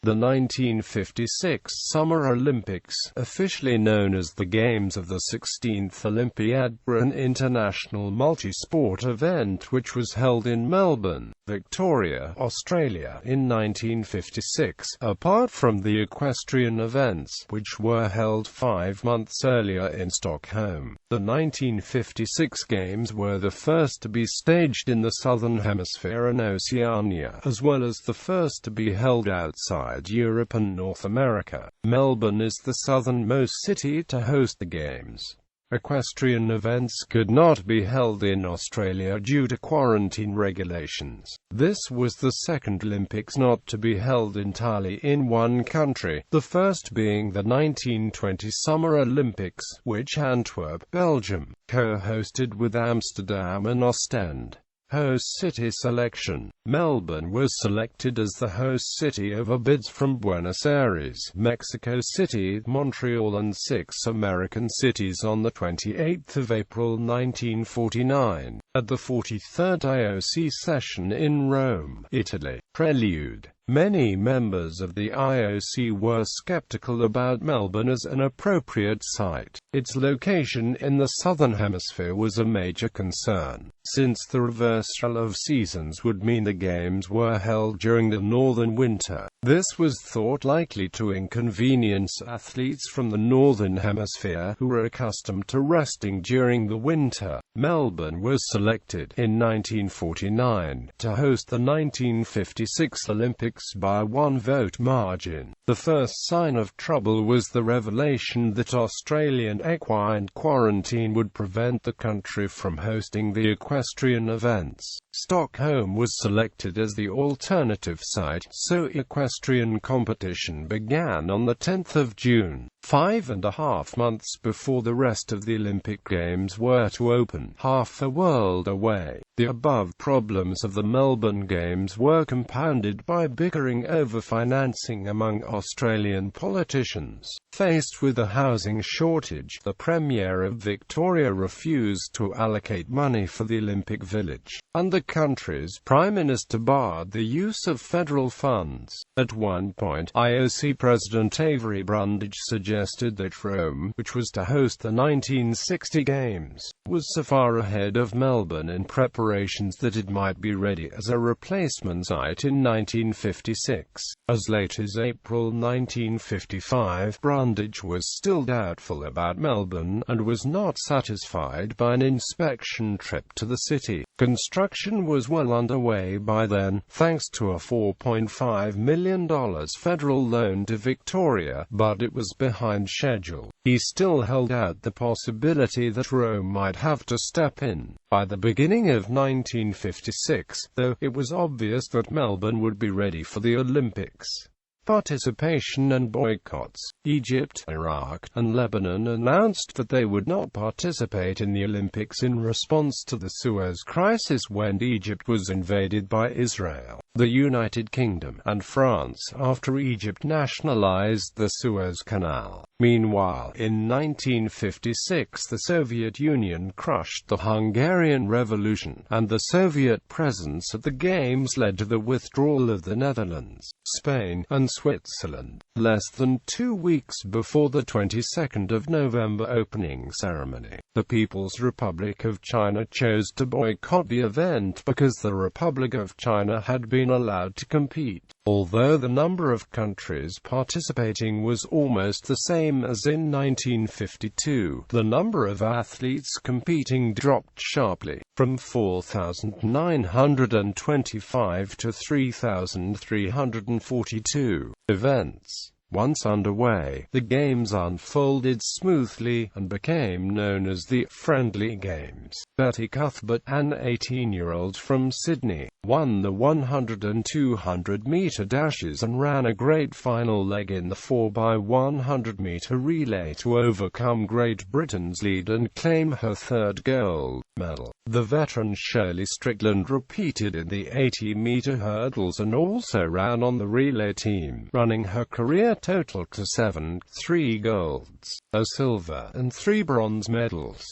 The 1956 Summer Olympics, officially known as the Games of the 16th Olympiad, were an international multi-sport event which was held in Melbourne, Victoria, Australia, in 1956, apart from the equestrian events, which were held 5 months earlier in Stockholm. The 1956 Games were the first to be staged in the Southern Hemisphere and Oceania, as well as the first to be held outside Europe and North America. Melbourne is the southernmost city to host the Games. Equestrian events could not be held in Australia due to quarantine regulations. This was the second Olympics not to be held entirely in one country, the first being the 1920 Summer Olympics, which Antwerp, Belgium, co-hosted with Amsterdam and Ostend. Host city selection. Melbourne was selected as the host city over bids from Buenos Aires, Mexico City, Montreal and 6 American cities on 28 April 1949, at the 43rd IOC session in Rome, Italy. Prelude. Many members of the IOC were skeptical about Melbourne as an appropriate site. Its location in the Southern Hemisphere was a major concern, since the reversal of seasons would mean the Games were held during the northern winter. This was thought likely to inconvenience athletes from the Northern Hemisphere who were accustomed to resting during the winter. Melbourne was selected in 1949 to host the 1956 Olympics by 1-vote margin. The first sign of trouble was the revelation that Australian equine quarantine would prevent the country from hosting the equestrian events. Stockholm was selected as the alternative site, so equestrian competition began on the 10th of June, 5.5 months before the rest of the Olympic Games were to open, half the world away. The above problems of the Melbourne Games were compounded by bickering over financing among Australian politicians. Faced with a housing shortage, the Premier of Victoria refused to allocate money for the Olympic Village, and the country's Prime Minister barred the use of federal funds. At one point, IOC President Avery Brundage suggested that Rome, which was to host the 1960 Games, was so far ahead of Melbourne in preparations that it might be ready as a replacement site in 1956. As late as April 1955, Brundage was still doubtful about Melbourne, and was not satisfied by an inspection trip to the city. Construction was well underway by then, thanks to a $4.5 million federal loan to Victoria, but it was behind schedule. He still held out the possibility that Rome might have to step in. By the beginning of 1956, though, it was obvious that Melbourne would be ready for the Olympics. Participation and boycotts. Egypt, Iraq, and Lebanon announced that they would not participate in the Olympics in response to the Suez Crisis when Egypt was invaded by Israel, the United Kingdom, and France after Egypt nationalized the Suez Canal. Meanwhile, in 1956 the Soviet Union crushed the Hungarian Revolution, and the Soviet presence at the Games led to the withdrawal of the Netherlands, Spain, and Switzerland. Less than 2 weeks before the 22nd of November opening ceremony, the People's Republic of China chose to boycott the event because the Republic of China had been allowed to compete. Although the number of countries participating was almost the same as in 1952, the number of athletes competing dropped sharply, from 4,925 to 3,342. Events. Once underway, the Games unfolded smoothly, and became known as the Friendly Games. Betty Cuthbert, an 18-year-old from Sydney, won the 100 and 200-metre dashes and ran a great final leg in the 4x100-metre relay to overcome Great Britain's lead and claim her third gold medal. The veteran Shirley Strickland repeated in the 80-metre hurdles and also ran on the relay team, running her career total to 7, 3 golds, a silver and 3 bronze medals.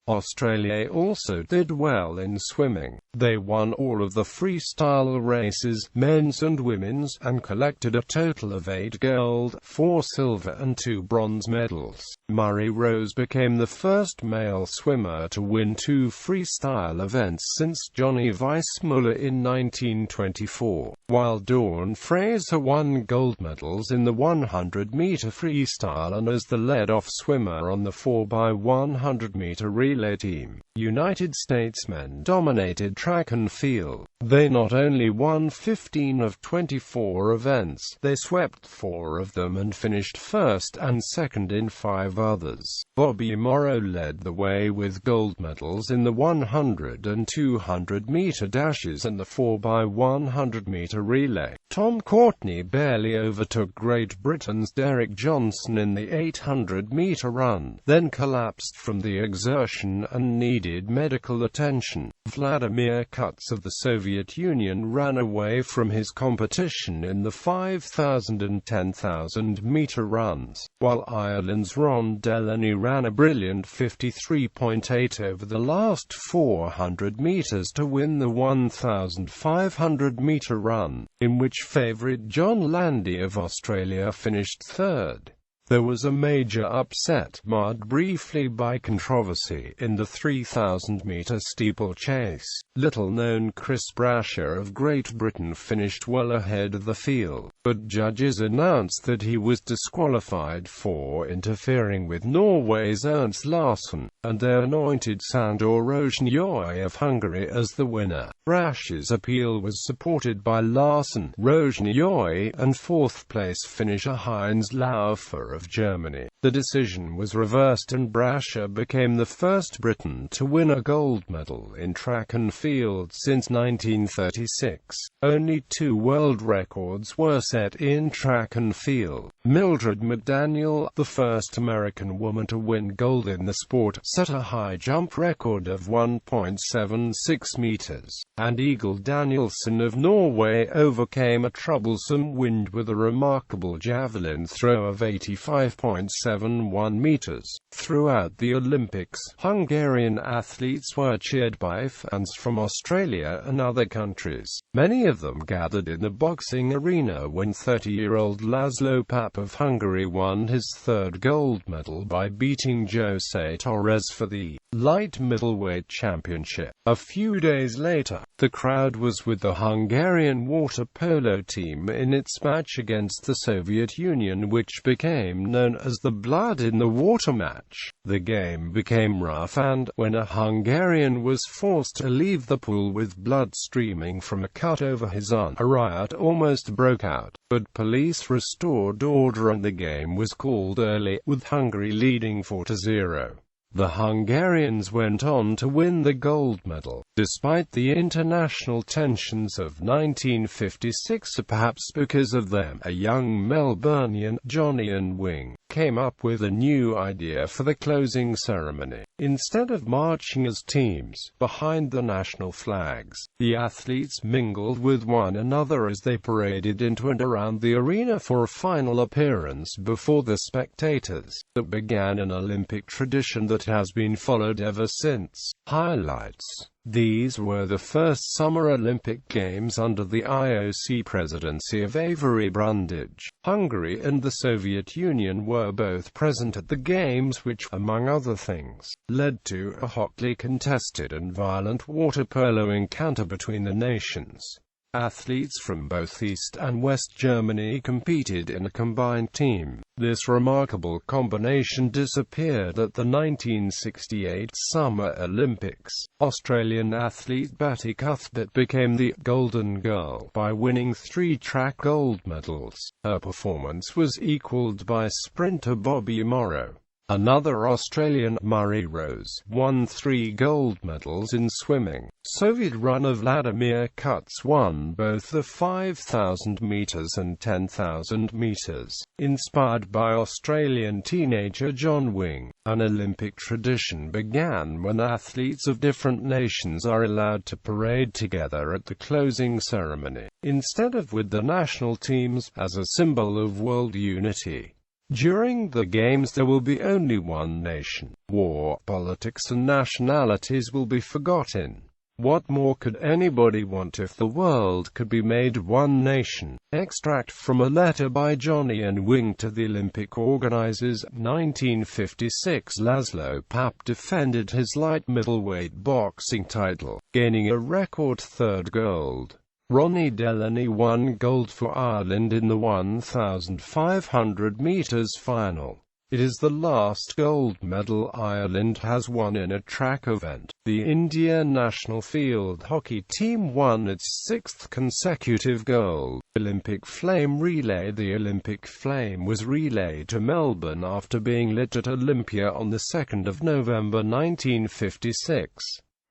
Australia also did well in swimming. They won all of the freestyle races, men's and women's, and collected a total of 8 gold, 4 silver and 2 bronze medals. Murray Rose became the first male swimmer to win 2 freestyle events since Johnny Weissmuller in 1924, while Dawn Fraser won gold medals in the 100-meter freestyle and as the lead-off swimmer on the 4x100-meter relay team. United States men dominated track and field. They not only won 15 of 24 events, they swept 4 of them and finished first and second in 5 others. Bobby Morrow led the way with gold medals in the 100 and 200-meter dashes and the 4x100-meter relay. Tom Courtney barely overtook Great Britain's Derek Johnson in the 800-meter run, then collapsed from the exertion and needed medical attention. Vladimir Kutz of the Soviet Union ran away from his competition in the 5,000 and 10,000-meter runs, while Ireland's Ron Delaney ran a brilliant 53.8 over the last 400 meters to win the 1,500-meter run, in which favourite John Landy of Australia finished third. There was a major upset, marred briefly by controversy, in the 3,000-meter steeplechase. Little-known Chris Brasher of Great Britain finished well ahead of the field, but judges announced that he was disqualified for interfering with Norway's Ernst Larsson, and they anointed Sandor Rozsnyi of Hungary as the winner. Brasher's appeal was supported by Larsson, Rozsnyi, and fourth-place finisher Heinz Laufer of Germany. The decision was reversed and Brasher became the first Briton to win a gold medal in track and field since 1936. Only 2 world records were set in track and field. Mildred McDaniel, the first American woman to win gold in the sport, set a high jump record of 1.76 meters, and Egil Danielsen of Norway overcame a troublesome wind with a remarkable javelin throw of 85.71 meters. Throughout the Olympics, Hungarian athletes were cheered by fans from Australia and other countries. Many of them gathered in the boxing arena when 30-year-old Laszlo Papp of Hungary won his 3rd gold medal by beating José Torres for the light middleweight championship. A few days later, the crowd was with the Hungarian water polo team in its match against the Soviet Union, which became known as the Blood in the Water match. The game became rough and, when a Hungarian was forced to leave the pool with blood streaming from a cut over his arm, a riot almost broke out, but police restored order and the game was called early, with Hungary leading 4-0. The Hungarians went on to win the gold medal, despite the international tensions of 1956. Perhaps because of them, a young Melbourneian, Johnny Wing, came up with a new idea for the closing ceremony. Instead of marching as teams behind the national flags, the athletes mingled with one another as they paraded into and around the arena for a final appearance before the spectators. That began an Olympic tradition that has been followed ever since. Highlights: these were the first Summer Olympic Games under the IOC presidency of Avery Brundage. Hungary and the Soviet Union were both present at the Games, which, among other things, led to a hotly contested and violent water polo encounter between the nations. Athletes from both East and West Germany competed in a combined team. This remarkable combination disappeared at the 1968 Summer Olympics. Australian athlete Batty Cuthbert became the Golden Girl by winning 3 track gold medals. Her performance was equalled by sprinter Bobby Morrow. Another Australian, Murray Rose, won 3 gold medals in swimming. Soviet runner Vladimir Kutz won both the 5,000 meters and 10,000 meters. Inspired by Australian teenager John Wing, an Olympic tradition began when athletes of different nations are allowed to parade together at the closing ceremony, instead of with the national teams, as a symbol of world unity. During the Games there will be only one nation. War, politics and nationalities will be forgotten. What more could anybody want if the world could be made one nation? Extract from a letter by Johnny and Wing to the Olympic organizers, 1956. Laszlo Papp defended his light middleweight boxing title, gaining a record third gold. Ronnie Delaney won gold for Ireland in the 1,500 meters final. It is the last gold medal Ireland has won in a track event. The India national field hockey team won its sixth consecutive gold. Olympic flame relay. The Olympic flame was relayed to Melbourne after being lit at Olympia on the 2nd of November 1956.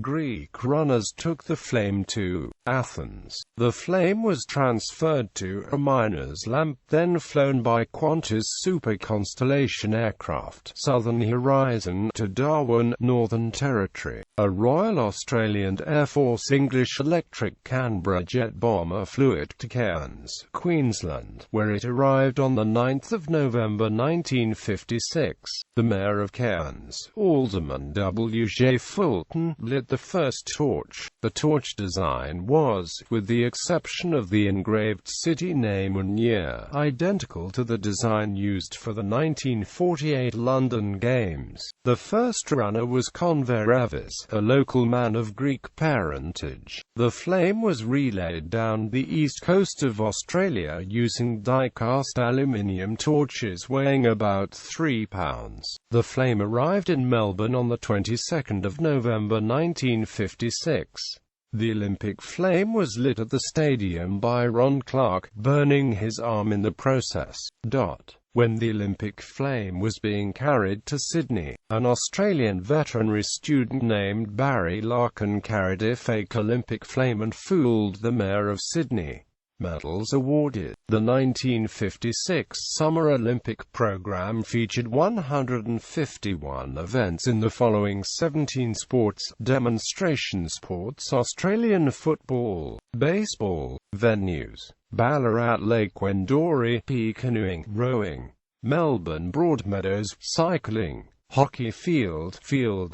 Greek runners took the flame to Athens. The flame was transferred to a miner's lamp, then flown by Qantas Super Constellation aircraft Southern Horizon to Darwin, Northern Territory. A Royal Australian Air Force English Electric Canberra jet bomber flew it to Cairns, Queensland, where it arrived on the 9th of November 1956. The Mayor of Cairns, Alderman W. J. Fulton, lit the first torch. The torch design was, with the exception of the engraved city name and year, identical to the design used for the 1948 London Games. The first runner was Conver Evis, a local man of Greek parentage. The flame was relayed down the east coast of Australia using die-cast aluminium torches weighing about 3 pounds. The flame arrived in Melbourne on the 22nd of November 1956. The Olympic flame was lit at the stadium by Ron Clark, burning his arm in the process. When the Olympic flame was being carried to Sydney, an Australian veterinary student named Barry Larkin carried a fake Olympic flame and fooled the Mayor of Sydney. Medals awarded. The 1956 Summer Olympic program featured 151 events in the following 17 sports: demonstration sports, Australian football, baseball, venues, Ballarat Lake Wendouree, canoeing, rowing, Melbourne Broadmeadows, cycling, hockey field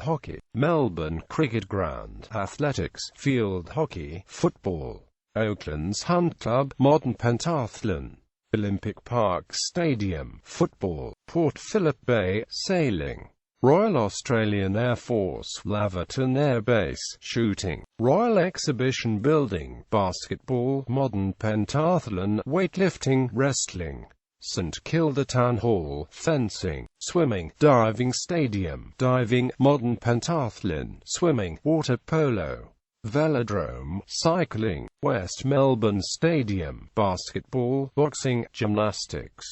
hockey, Melbourne Cricket Ground, athletics, field hockey, football, Oakland's Hunt Club, modern pentathlon, Olympic Park Stadium, football, Port Phillip Bay, sailing, Royal Australian Air Force, Laverton Air Base, shooting, Royal Exhibition Building, basketball, modern pentathlon, weightlifting, wrestling, St Kilda Town Hall, fencing, swimming, diving stadium, diving, modern pentathlon, swimming, water polo, velodrome, cycling, West Melbourne Stadium, basketball, boxing, gymnastics,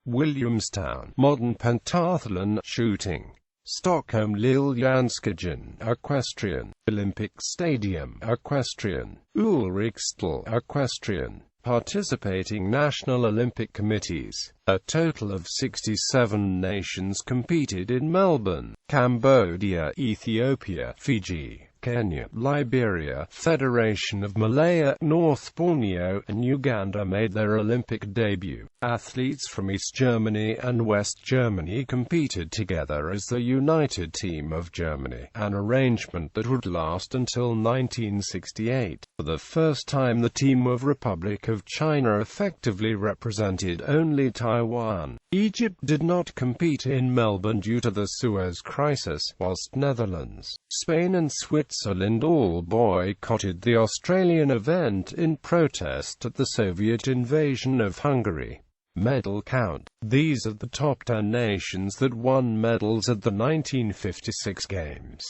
Williamstown, modern pentathlon, shooting, Stockholm Liljanskagen, equestrian, Olympic Stadium, equestrian, Ulriksdal, equestrian. Participating national Olympic committees. A total of 67 nations competed in Melbourne: Cambodia, Ethiopia, Fiji, Kenya, Liberia, Federation of Malaya, North Borneo, and Uganda made their Olympic debut. Athletes from East Germany and West Germany competed together as the United Team of Germany, an arrangement that would last until 1968. For the first time, the team of Republic of China effectively represented only Taiwan. Egypt did not compete in Melbourne due to the Suez Crisis, whilst Netherlands, Spain and Switzerland all boycotted the Australian event in protest at the Soviet invasion of Hungary. Medal count. These are the top 10 nations that won medals at the 1956 Games.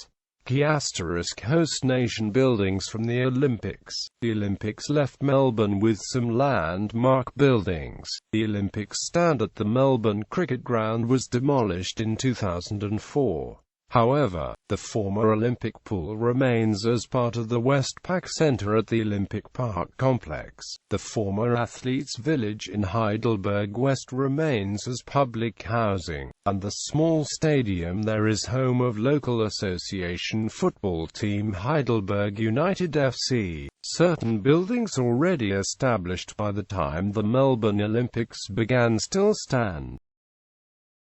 Key * host nation buildings from the Olympics. The Olympics left Melbourne with some landmark buildings. The Olympic stand at the Melbourne Cricket Ground was demolished in 2004. However, the former Olympic pool remains as part of the Westpac Centre at the Olympic Park complex. The former Athletes' Village in Heidelberg West remains as public housing, and the small stadium there is home of local association football team Heidelberg United FC. Certain buildings already established by the time the Melbourne Olympics began still stand.